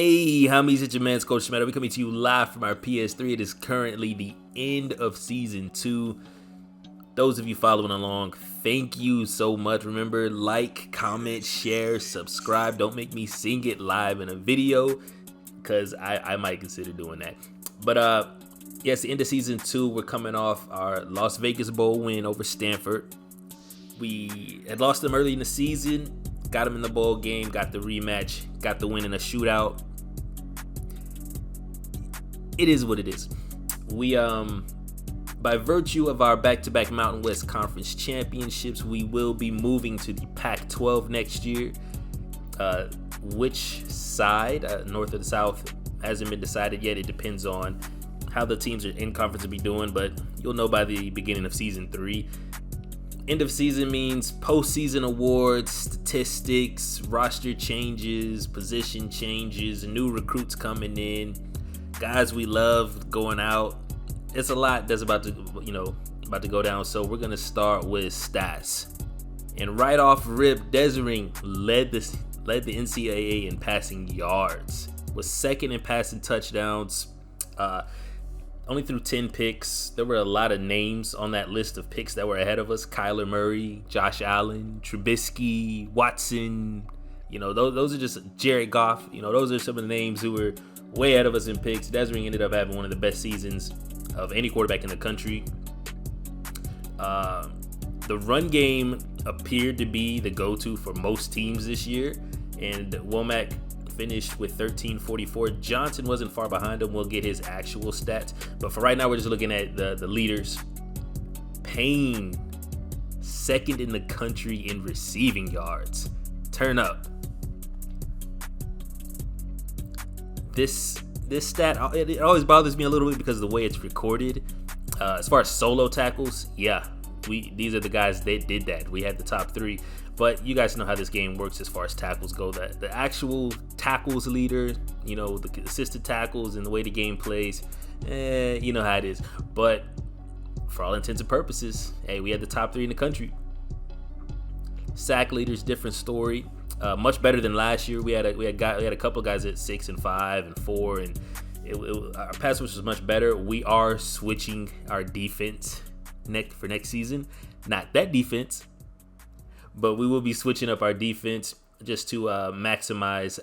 Hey, homies, it's your man's Coach Smeta. We're coming to you live from our PS3. It is currently the end of Season 2. Those of you following along, thank you so much. Remember, like, comment, share, subscribe. Don't make me sing it live in a video, because I might consider doing that. But, yes, the end of Season 2, we're coming off our Las Vegas Bowl win over Stanford. We had lost them early in the season. Got him in the bowl game, got the rematch, got the win in a shootout. It is what it is. We, by virtue of our back-to-back Mountain West Conference championships, we will be moving to the Pac-12 next year. Which side, north or the south, hasn't been decided yet. It depends on how the teams in conference will be doing, but you'll know by the beginning of Season 3. End of season means postseason awards, statistics, roster changes, position changes, new recruits coming in, guys we love going out. It's a lot that's about to go down. So we're gonna start with stats. And right off rip, Deisering led the NCAA in passing yards, was second in passing touchdowns. Only threw 10 picks. There were a lot of names on that list of picks that were ahead of us. Kyler Murray, Josh Allen, Trubisky, Watson. Those are just Jared Goff. Those are some of the names who were way ahead of us in picks. Deisering ended up having one of the best seasons of any quarterback in the country. The run game appeared to be the go-to for most teams this year, and Womack finished with 1344. Johnson wasn't far behind him. We'll get his actual stats, but for right now we're just looking at the leaders. Payne, second in the country in receiving yards. Turn up. This stat, it always bothers me a little bit because of the way it's recorded. As far as solo tackles, yeah, these are the guys that did that. We had the top 3. But you guys know how this game works as far as tackles go. The actual tackles leader, the assisted tackles and the way the game plays, you know how it is. But for all intents and purposes, hey, we had the top 3 in the country. Sack leaders, different story. Much better than last year. We had a couple guys at 6 and 5 and 4, and our pass rush was much better. We are switching our defense for next season. Not that defense, but we will be switching up our defense just to maximize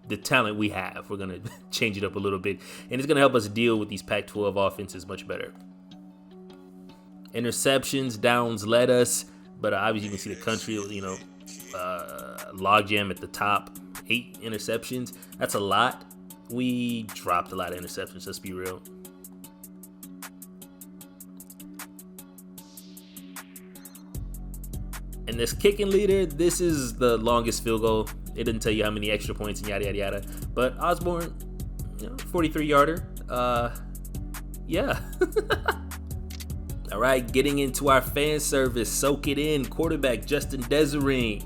the talent we have. We're going to change it up a little bit, and it's going to help us deal with these Pac-12 offenses much better. Interceptions, downs led us, but obviously you can see the country, logjam at the top. 8 interceptions. That's a lot. We dropped a lot of interceptions, let's be real. And this kicking leader, this is the longest field goal. It didn't tell you how many extra points and yada, yada, yada. But Osborne, 43-yarder. Yeah. All right, getting into our fan service. Soak it in. Quarterback Justin Deisering.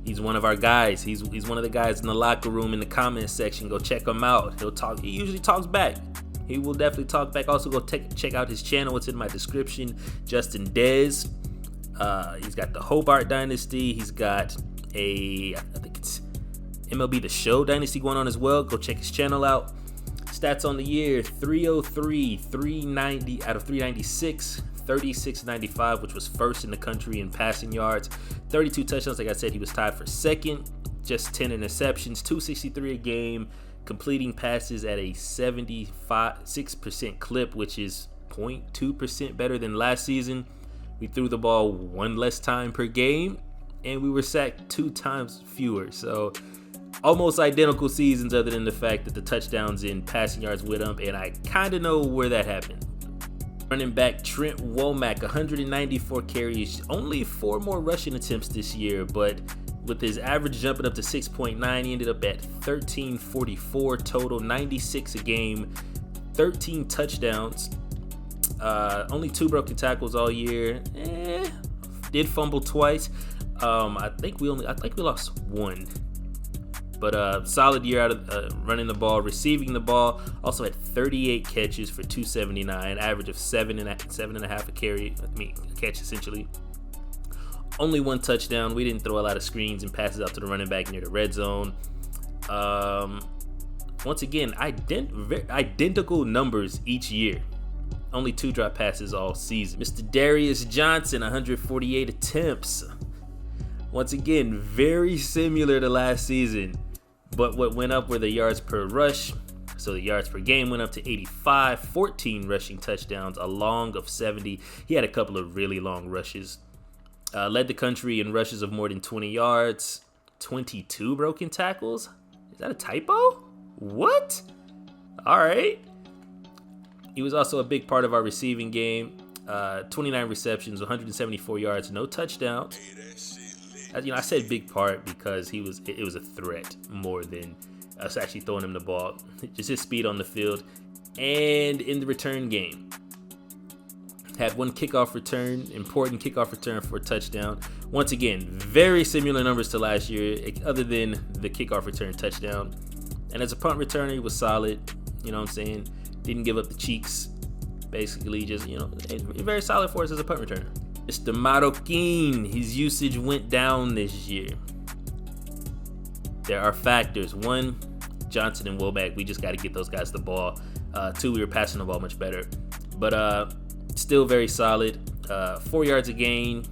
He's one of our guys. He's one of the guys in the locker room, in the comment section. Go check him out. He'll talk. He usually talks back. He will definitely talk back. Also, go check out his channel. It's in my description. Justin Dez. He's got the Hobart Dynasty. He's got I think it's MLB The Show Dynasty going on as well. Go check his channel out. Stats on the year: 303, 390 out of 396, 3695, which was first in the country in passing yards, 32 touchdowns. Like I said, he was tied for second. Just 10 interceptions, 263 a game, completing passes at a 76% clip, which is 0.2% better than last season. We threw the ball 1 less time per game, and we were sacked 2 times fewer. So almost identical seasons, other than the fact that the touchdowns in passing yards went up, and I kind of know where that happened. Running back Trent Womack, 194 carries, only 4 more rushing attempts this year, but with his average jumping up to 6.9, he ended up at 1344 total, 96 a game, 13 touchdowns. Only 2 broken tackles all year. Did fumble twice. I think we lost 1. But solid year out of running the ball, receiving the ball. Also had 38 catches for 279, average of 7.5 a catch essentially. Only 1 touchdown. We didn't throw a lot of screens and passes out to the running back near the red zone. Once again, identical numbers each year. Only 2 drop passes all season. Mr. Darius Johnson, 148 attempts. Once again, very similar to last season. But what went up were the yards per rush. So the yards per game went up to 85, 14 rushing touchdowns, a long of 70. He had a couple of really long rushes. Led the country in rushes of more than 20 yards, 22 broken tackles. Is that a typo? What? All right. He was also a big part of our receiving game. 29 receptions, 174 yards, no touchdown. I said big part because it was a threat more than us actually throwing him the ball. Just his speed on the field. And in the return game, had 1 kickoff return, important kickoff return for a touchdown. Once again, very similar numbers to last year, other than the kickoff return touchdown. And as a punt returner, he was solid. You know what I'm saying? Didn't give up the cheeks. Basically, just, very solid for us as a punt returner. Mr. Marroquin, his usage went down this year. There are factors. 1, Johnson and Womack, we just got to get those guys the ball. 2, we were passing the ball much better. But still very solid. 4 yards a game,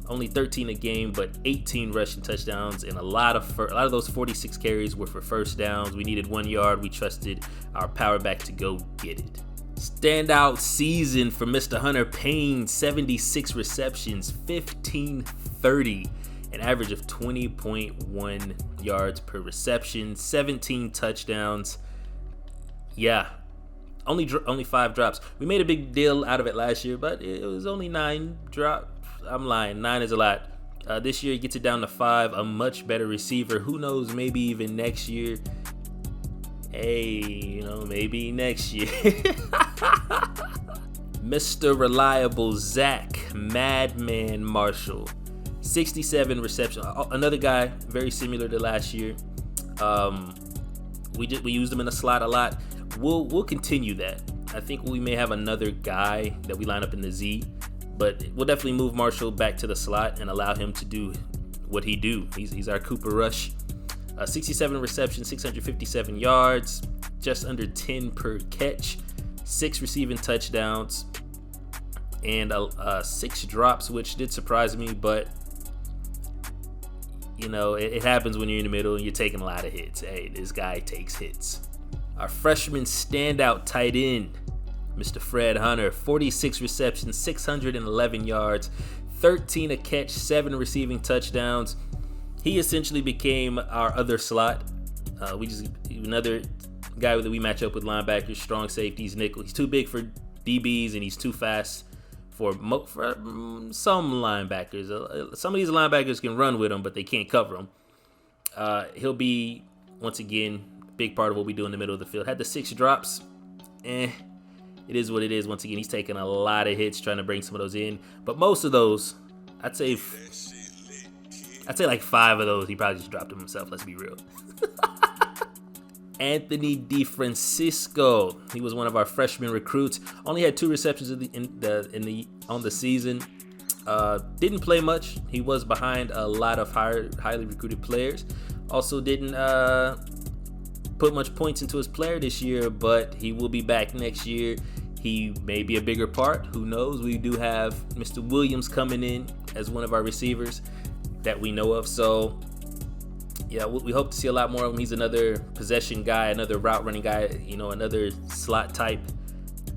only 13 a game, but 18 rushing touchdowns, and a lot of those 46 carries were for first downs. We needed 1 yard. We trusted our power back to go get it. Standout season for Mr. Hunter Payne, 76 receptions, 1530, an average of 20.1 yards per reception, 17 touchdowns. Yeah, only 5 drops. We made a big deal out of it last year, but it was only 9 drops. I'm lying, 9 is a lot. This year he gets it down to 5, a much better receiver. Who knows, maybe even next year. Hey, maybe next year. Mr. Reliable Zach Madman Marshall, 67 receptions. Another guy very similar to last year. We used him in the slot a lot. We'll continue that. I think we may have another guy that we line up in the Z, but we'll definitely move Marshall back to the slot and allow him to do what he do. He's our Cooper Rush. 67 receptions, 657 yards, just under 10 per catch, 6 receiving touchdowns, and 6 drops, which did surprise me, but it happens when you're in the middle and you're taking a lot of hits. Hey, this guy takes hits. Our freshman standout tight end, Mr. Fred Hunter, 46 receptions, 611 yards, 13 a catch, 7 receiving touchdowns. He essentially became our other slot. Another guy that we match up with linebackers, strong safeties, nickel. He's too big for DBs and he's too fast for some linebackers. Some of these linebackers can run with him, but they can't cover him. He'll be, once again, a big part of what we do in the middle of the field. Had the 6 drops. It is what it is. Once again, he's taking a lot of hits trying to bring some of those in. But most of those, I'd say like 5 of those, he probably just dropped them himself. Let's be real. Anthony DeFrancisco, he was one of our freshman recruits. Only had 2 receptions on the season. Didn't play much. He was behind a lot of highly recruited players. Also didn't put much points into his player this year, but he will be back next year. He may be a bigger part. Who knows? We do have Mr. Williams coming in as one of our receivers that we know of. So, yeah, we hope to see a lot more of him. He's another possession guy, another route running guy, another slot type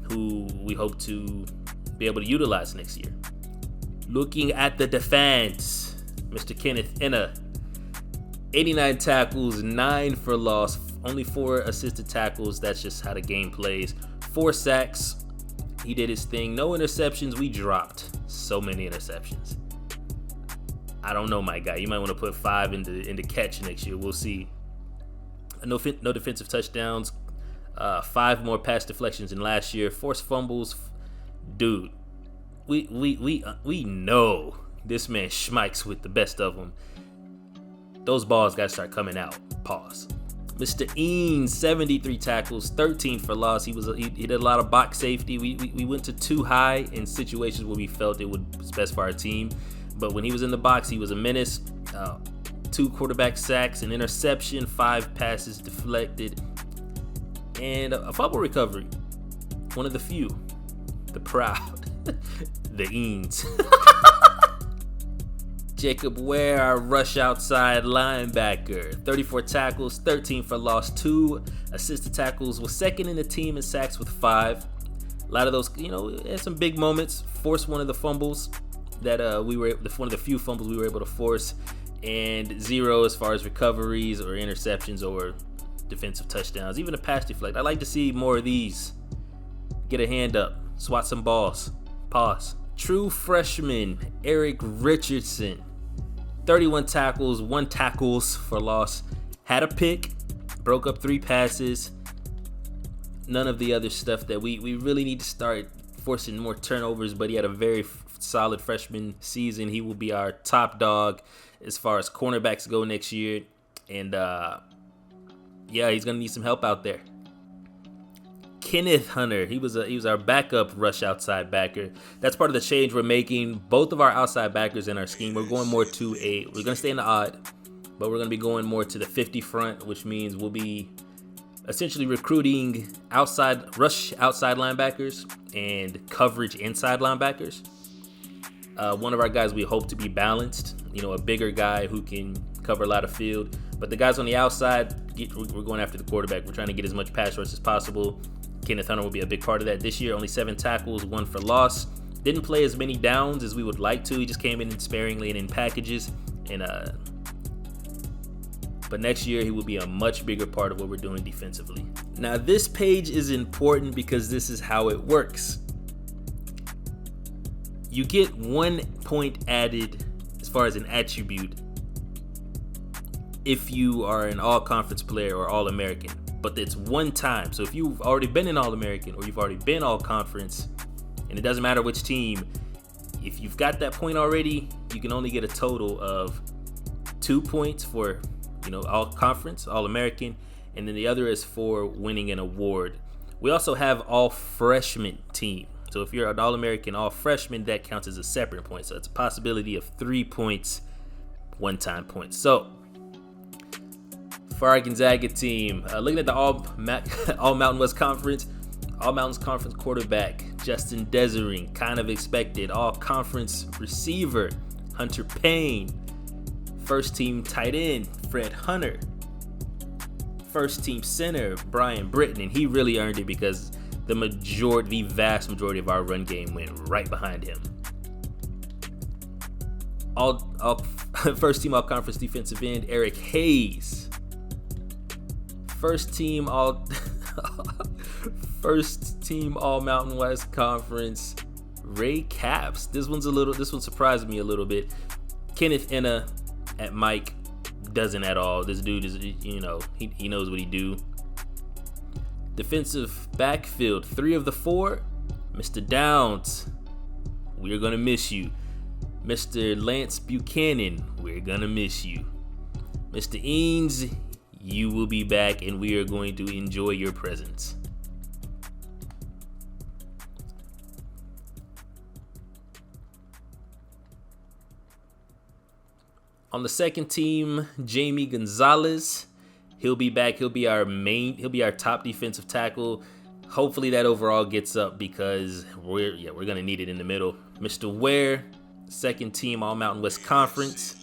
who we hope to be able to utilize next year. Looking at the defense, Mr. Kenneth Enna, 89 tackles, 9 for loss, only 4 assisted tackles. That's just how the game plays. 4 sacks. He did his thing. No interceptions. We dropped so many interceptions. I don't know, my guy. You might want to put 5 into catch next year. We'll see. No defensive touchdowns. 5 more pass deflections than last year. Forced fumbles. Dude, we know this man schmikes with the best of them. Those balls got to start coming out. Pause. Mr. Eanes, 73 tackles, 13 for loss. He did a lot of box safety. We went to too high in situations where we felt it was best for our team. but when he was in the box, he was a menace. 2 quarterback sacks, an interception, 5 passes deflected, and a fumble recovery. One of the few. The proud. The Eanes. Jacob Ware, our rush outside linebacker. 34 tackles, 13 for loss, 2 assisted tackles. Was second in the team in sacks with 5. A lot of those, had some big moments. Forced one of the fumbles that one of the few fumbles we were able to force. And 0 as far as recoveries or interceptions or defensive touchdowns. Even a pass deflect. I'd like to see more of these. Get a hand up. Swat some balls. Pause. True freshman Eric Richardson. 31 tackles, 1 tackles for loss. Had a pick. Broke up 3 passes. None of the other stuff that we really need to start forcing more turnovers, but he had a very solid freshman season. He will be our top dog as far as cornerbacks go next year. And he's going to need some help out there. Kenneth Hunter, he was our backup rush outside backer. That's part of the change we're making. Both of our outside backers in our scheme, we're going more to we're going to stay in the odd, but we're going to be going more to the 50 front, which means we'll be essentially recruiting rush outside linebackers and coverage inside linebackers. One of our guys we hope to be balanced, a bigger guy who can cover a lot of field. But the guys on the outside, we're going after the quarterback. We're trying to get as much pass rush as possible. Kenneth Hunter will be a big part of that this year. Only 7 tackles, 1 for loss. Didn't play as many downs as we would like to. He just came in sparingly and in packages. But next year, he will be a much bigger part of what we're doing defensively. Now, this page is important because this is how it works. You get 1 point added as far as an attribute if you are an all-conference player or all-American. But it's one time. So if you've already been an all-American or you've already been all-conference, and it doesn't matter which team, if you've got that point already, you can only get a total of 2 points for all-conference, all-American, and then the other is for winning an award. We also have all-freshman team. So if you're an all-American, all-freshman, that counts as a separate point. So it's a possibility of 3 points, one-time points. So for our Gonzaga team, looking at the All Mountain West Conference, All Mountains Conference quarterback Justin Deisering, kind of expected. All Conference receiver Hunter Payne. First team tight end Fred Hunter. First team center Brian Britton, and he really earned it because the vast majority of our run game went right behind him. All first team All Conference defensive end Eric Hayes. First team All Mountain West Conference Ray Capps. This one surprised me a little bit. Kenneth Enna at Mike doesn't at all. This dude is, he knows what he do. Defensive backfield, 3 of the 4. Mr. Downs, we're gonna miss you. Mr. Lance Buchanan, we're gonna miss you. Mr. Eanes, you will be back and we are going to enjoy your presence. On the second team, Jamie Gonzalez. He'll be back. He'll be our top defensive tackle. Hopefully that overall gets up because we're gonna need it in the middle. Mr. Ware, second team All Mountain West Conference.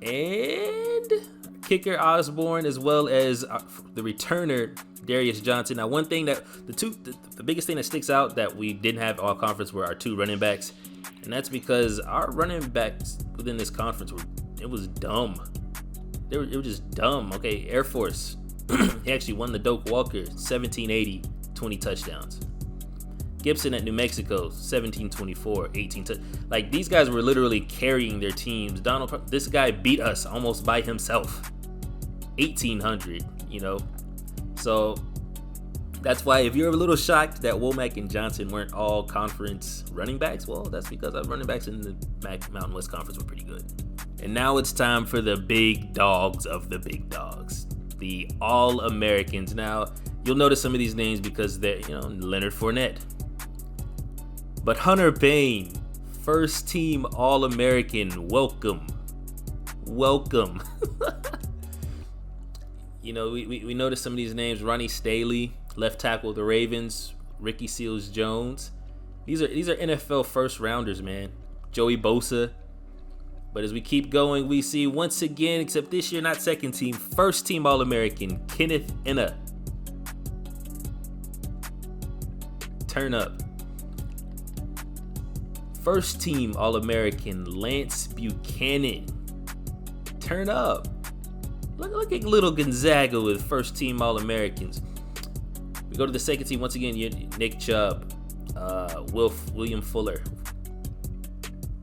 And kicker Osborne, as well as the returner Darius Johnson. Now, one thing that the biggest thing that sticks out that we didn't have all conference were our 2 running backs, and that's because our running backs within this conference was dumb. They were just dumb. Okay, Air Force, he actually won the Doak Walker, 1780, 20 touchdowns. Gibson at New Mexico, 1724, 18 like these guys were literally carrying their teams. This guy beat us almost by himself. 1800, So that's why if you're a little shocked that Womack and Johnson weren't all conference running backs, well, that's because our running backs in the Mountain West Conference were pretty good. And now it's time for the big dogs of the big dogs, the All-Americans. Now, you'll notice some of these names because they're, Leonard Fournette. But Hunter Payne, first team All-American. Welcome. You know, we noticed some of these names. Ronnie Staley, left tackle of the Ravens. Ricky Seals-Jones. These are NFL first rounders, man. Joey Bosa. But as we keep going, we see once again, except this year not second team, first team All-American Kenneth Enna. Turn up. First team All-American Lance Buchanan. Turn up. Look at little Gonzaga with first team All-Americans. We go to the second team once again. Nick Chubb, William Fuller.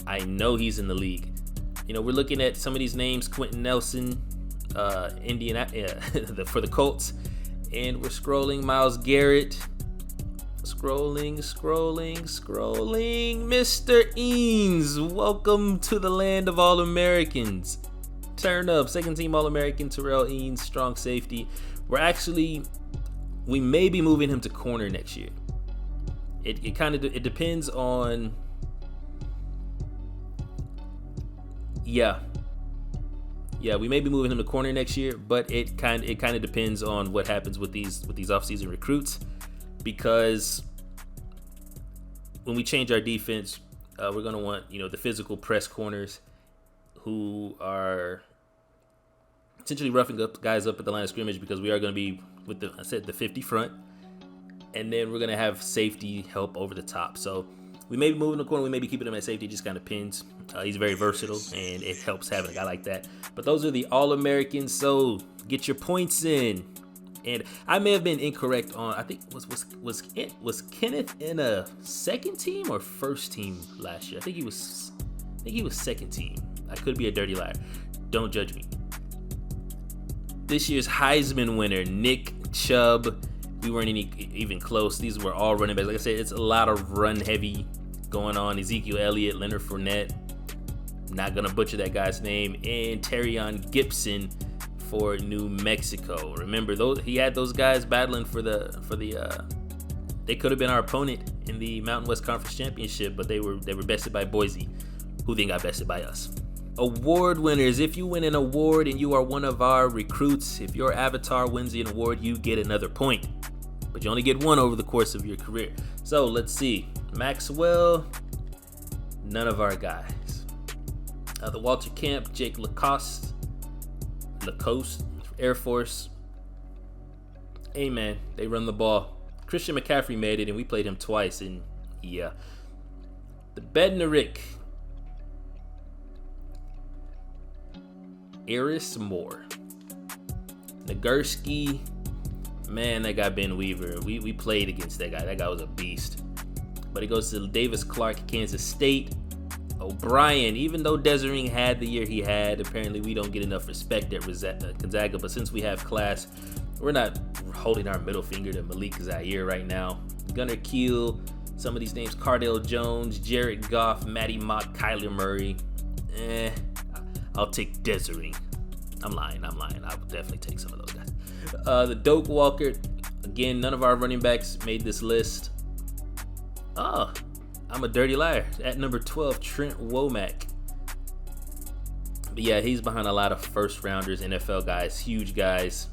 I know he's in the league. You know, we're looking at some of these names. Quentin Nelson, for the Colts, and we're scrolling. Myles Garrett. Scrolling. Mr. Eanes, welcome to the land of All-Americans. Turn up. Second team All-American Terrell Eanes, strong safety. We may be moving him to corner next year. It kind of depends on. Yeah, we may be moving him to corner next year, but it kind of depends on what happens with these offseason recruits, because when we change our defense, we're gonna want the physical press corners who are essentially roughing up guys up at the line of scrimmage, because we are going to be with the 50 front, and then we're going to have safety help over the top. So we may be moving the corner, we may be keeping him at safety. It just kind of pins. He's very versatile, and it helps having a guy like that. But those are the All-Americans, so get your points in. And I may have been incorrect on, I think was Kenneth in a second team or first team last year? I think he was second team. I could be a dirty liar. Don't judge me. This year's Heisman winner, Nick Chubb. We weren't even close. These were all running backs. Like I said, it's a lot of run heavy going on. Ezekiel Elliott, Leonard Fournette. Not gonna butcher that guy's name. And Terrion Gibson for New Mexico. Remember, he had those guys battling for the. They could have been our opponent in the Mountain West Conference Championship, but they were bested by Boise, who then got bested by us. Award winners. If you win an award and you are one of our recruits, if your avatar wins an award, you get another point. But you only get one over the course of your career. So let's see. Maxwell, none of our guys. The Walter Camp, Jake Lacoste, Air Force. Hey man, they run the ball. Christian McCaffrey made it, and we played him twice, and yeah. The Bednarik, Eris Moore. Nagurski, man, that guy Ben Weaver. We played against that guy. That guy was a beast. But it goes to Davis Clark, Kansas State. O'Brien, even though Deisering had the year he had, apparently we don't get enough respect at Gonzaga. But since we have class, we're not holding our middle finger to Malik Zaire right now. Gunnar Keel, some of these names: Cardale Jones, Jared Goff, Matty Mock, Kyler Murray. I'll take Deisering. I'm lying. I would definitely take some of those guys. The Doak Walker, again, none of our running backs made this list. I'm a dirty liar. At number 12, Trent Womack. But yeah, he's behind a lot of first rounders, NFL guys, huge guys.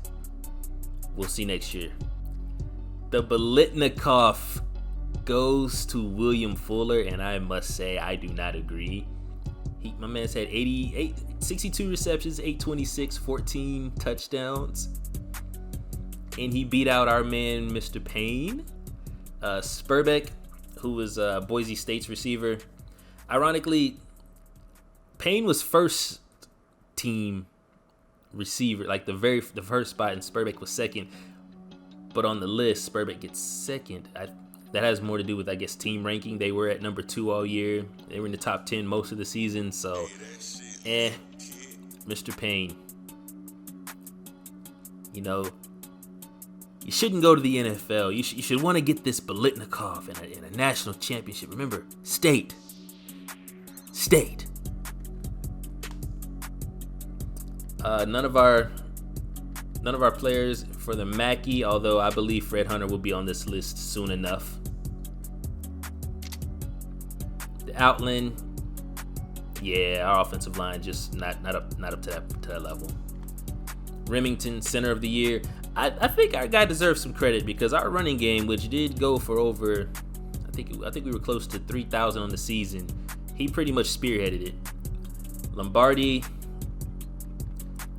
We'll see next year. The Biletnikoff goes to William Fuller, and I must say I do not agree. My man's had 62 receptions, 826, 14 touchdowns. And he beat out our man, Mr. Payne. Spurbeck, who was Boise State's receiver. Ironically, Payne was first team receiver, like the first spot, and Spurbeck was second. But on the list, Spurbeck gets second. That has more to do with, I guess, team ranking. They were at number 2 all year. They were in the top 10 most of the season. So, Mr. Payne. You shouldn't go to the NFL. You should want to get this Biletnikoff in a national championship. Remember, state. None of our players for the Mackey, although I believe Fred Hunter will be on this list soon enough. Outland, yeah, our offensive line just not up to that level. Remington, center of the year. I think our guy deserves some credit because our running game, which did go for over, I think we were close to 3,000 on the season. He pretty much spearheaded it. Lombardi,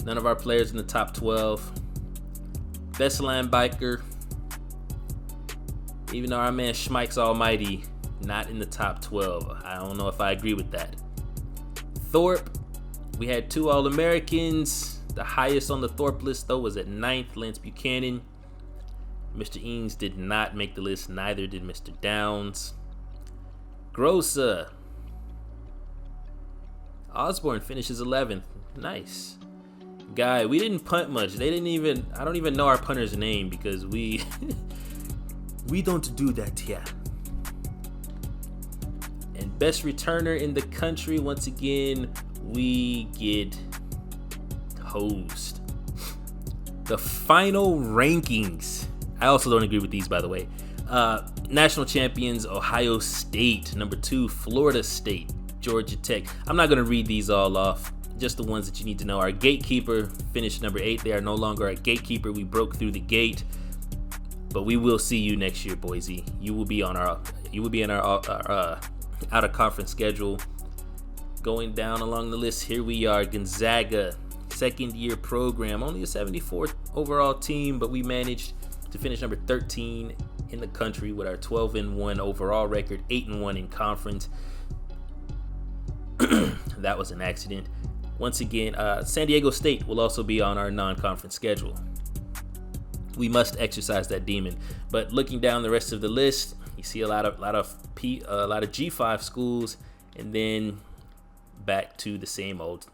none of our players in the top 12. Best linebacker, even though our man Schmike's almighty, not in the top 12. I don't know if I agree with that. Thorpe, we had 2 All-Americans. The highest on the Thorpe list, though, was at 9th, Lance Buchanan. Mr. Eames did not make the list. Neither did Mr. Downs. Grossa. Osborne finishes 11th. Nice. Guy, we didn't punt much. I don't even know our punter's name because we don't do that here. And best returner in the country, once again, we get hosed. The final rankings. I also don't agree with these, by the way. National champions, Ohio State. Number 2, Florida State. Georgia Tech. I'm not going to read these all off. Just the ones that you need to know. Our gatekeeper finished number 8. They are no longer a gatekeeper. We broke through the gate. But we will see you next year, Boise. You will be in our out of conference schedule. Going down along the list, here we are. Gonzaga, second year program, only a 74th overall team, but we managed to finish number 13 in the country with our 12-1 overall record, 8-1 in conference. That was an accident. Once again, San Diego State will also be on our non-conference schedule. We must exercise that demon. But looking down the rest of the list, you see a lot of G5 schools, and then back to the same old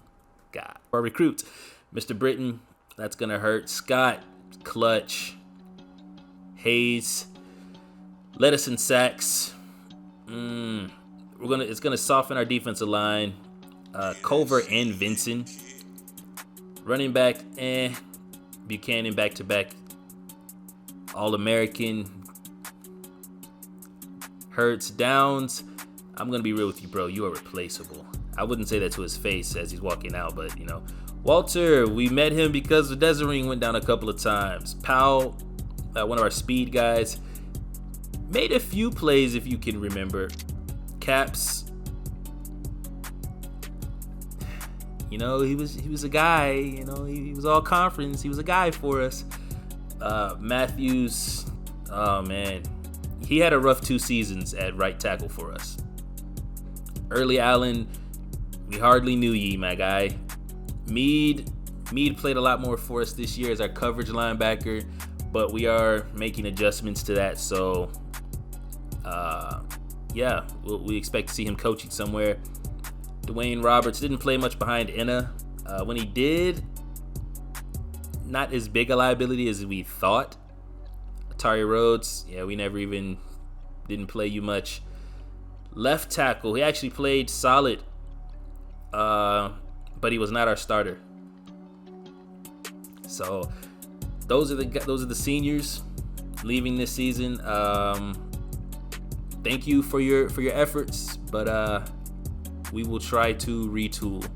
guy. Our recruits, Mr. Britton, that's gonna hurt. Scott, clutch. Hayes, lettuce and sacks. It's gonna soften our defensive line. Culver and Vinson. Running back, Buchanan back-to-back All-American. Hurts, Downs. I'm gonna be real with you, bro. You are replaceable. I wouldn't say that to his face as he's walking out, but Walter, we met him because the Deisering went down a couple of times. Powell, one of our speed guys, made a few plays if you can remember. Caps, he was a guy. He was all conference. He was a guy for us. Matthews, oh man, he had a rough 2 seasons at right tackle for us. Early Allen, we hardly knew ye, my guy. Mead played a lot more for us this year as our coverage linebacker, but we are making adjustments to that. So, we expect to see him coaching somewhere. Dwayne Roberts didn't play much behind Enna. When he did, not as big a liability as we thought. Atari Rhodes, we never even didn't play you much. Left tackle, he actually played solid, but he was not our starter. So those are the seniors leaving this season. Thank you for your efforts, but we will try to retool.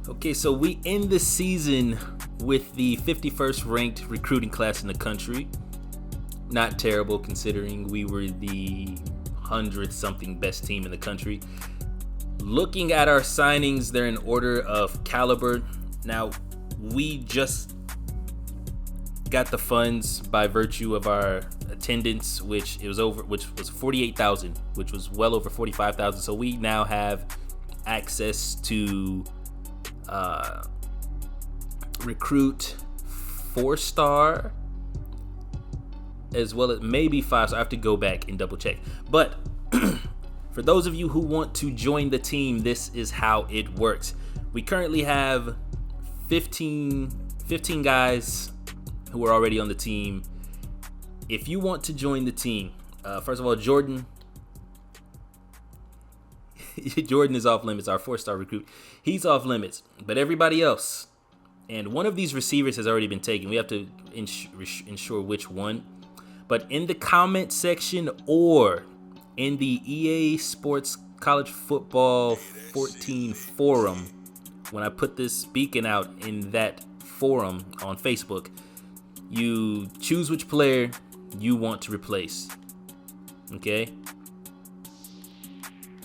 Okay, so we end the season with the 51st ranked recruiting class in the country. Not terrible considering we were the 100th something best team in the country. Looking at our signings, they're in order of caliber. Now, we just got the funds by virtue of our attendance, which was 48,000, which was well over 45,000. So we now have access to recruit 4-star as well as maybe 5-star. I have to go back and double check. But for those of you who want to join the team, this is how it works. We currently have 15 guys who are already on the team. If you want to join the team, first of all, Jordan is off limits, our 4-star recruit. He's off limits, but everybody else, and one of these receivers has already been taken. We have to ensure which one. But in the comment section or in the EA Sports College Football 14 forum, when I put this beacon out in that forum on Facebook, you choose which player you want to replace. Okay?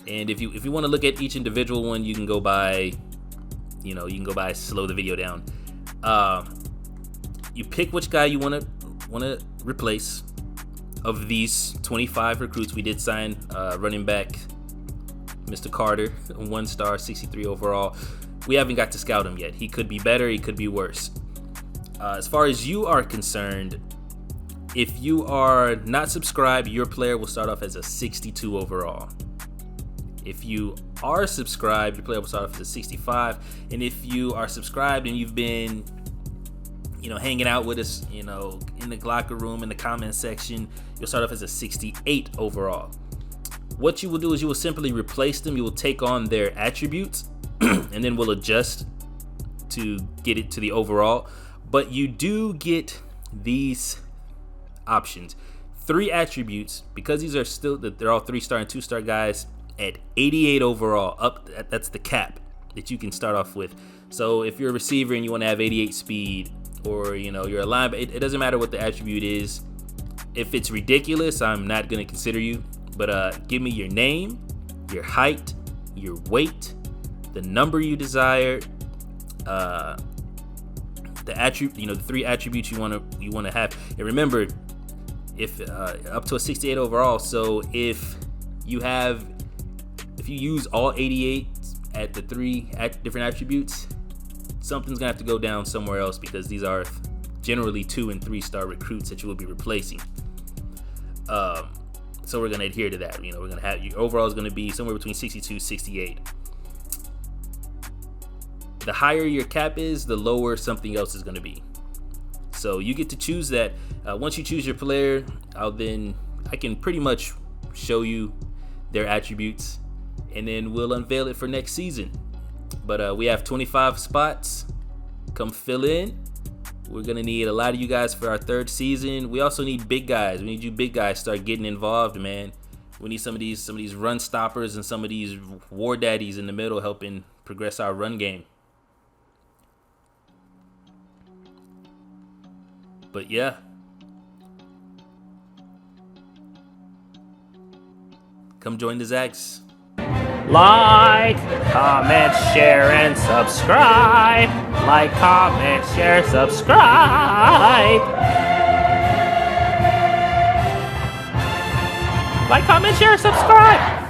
And if you want to look at each individual one, you can go by, slow the video down. You pick which guy you want to replace. Of these 25 recruits, we did sign running back Mr. Carter, 1-star, 63 overall. We haven't got to scout him yet. He could be better, he could be worse. As far as you are concerned, if you are not subscribed, your player will start off as a 62 overall. If you are subscribed, your player will start off as a 65. And if you are subscribed and you've been hanging out with us, in the locker room, in the comment section, you'll start off as a 68 overall. What you will do is you will simply replace them. You will take on their attributes and then we'll adjust to get it to the overall. But you do get these options. 3 attributes, because these are they're all 3-star and 2-star guys at 88 overall. That's the cap that you can start off with. So if you're a receiver and you want to have 88 speed, or you're a linebacker, it doesn't matter what the attribute is. If it's ridiculous, I'm not going to consider you. But give me your name, your height, your weight, the number you desire, the attribute, the 3 attributes you want to have. And remember, if up to a 68 overall. So if you use all 88 at the 3 different attributes, something's gonna have to go down somewhere else, because these are generally 2- and 3-star recruits that you will be replacing. So we're gonna adhere to that. We're gonna have your overall is gonna be somewhere between 62 and 68. The higher your cap is, the lower something else is gonna be. So you get to choose that. Once you choose your player, I can pretty much show you their attributes, and then we'll unveil it for next season. But we have 25 spots. Come fill in. We're gonna need a lot of you guys for our 3rd season. We also need big guys. We need you big guys to start getting involved, man. We need some of these run stoppers and some of these war daddies in the middle helping progress our run game. But yeah. Come join the Zags. Like, comment, share, and subscribe. Like, comment, share, subscribe. Like, comment, share, subscribe.